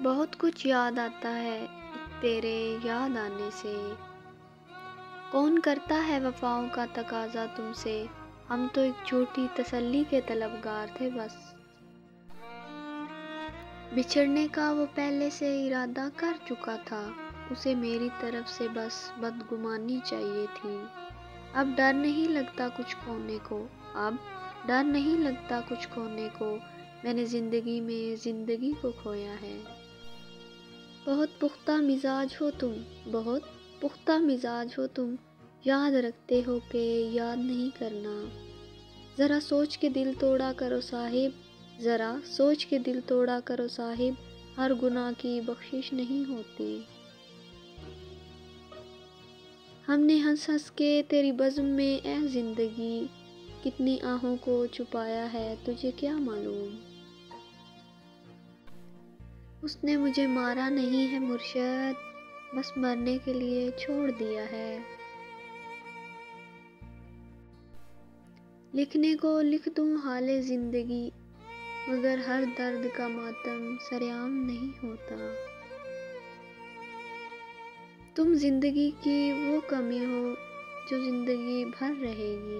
بہت کچھ یاد آتا ہے تیرے یاد آنے سے، کون کرتا ہے وفاؤں کا تقاضا تم سے، ہم تو ایک جھوٹی تسلی کے طلبگار تھے بس۔ بچھڑنے کا وہ پہلے سے ارادہ کر چکا تھا، اسے میری طرف سے بس بدگمانی چاہیے تھی۔ اب ڈر نہیں لگتا کچھ کھونے کو، اب ڈر نہیں لگتا کچھ کھونے کو، میں نے زندگی میں زندگی کو کھویا ہے۔ بہت پختہ مزاج ہو تم، بہت پختہ مزاج ہو تم، یاد رکھتے ہو کہ یاد نہیں کرنا۔ ذرا سوچ کے دل توڑا کرو صاحب، ذرا سوچ کے دل توڑا کرو صاحب، ہر گناہ کی بخشش نہیں ہوتی۔ ہم نے ہنس ہنس کے تیری بزم میں اے زندگی، کتنی آہوں کو چھپایا ہے تجھے کیا معلوم۔ اس نے مجھے مارا نہیں ہے مرشد، بس مرنے کے لیے چھوڑ دیا ہے۔ لکھنے کو لکھ دوں حال زندگی، مگر ہر درد کا ماتم سرعام نہیں ہوتا۔ تم زندگی کی وہ کمی ہو جو زندگی بھر رہے گی۔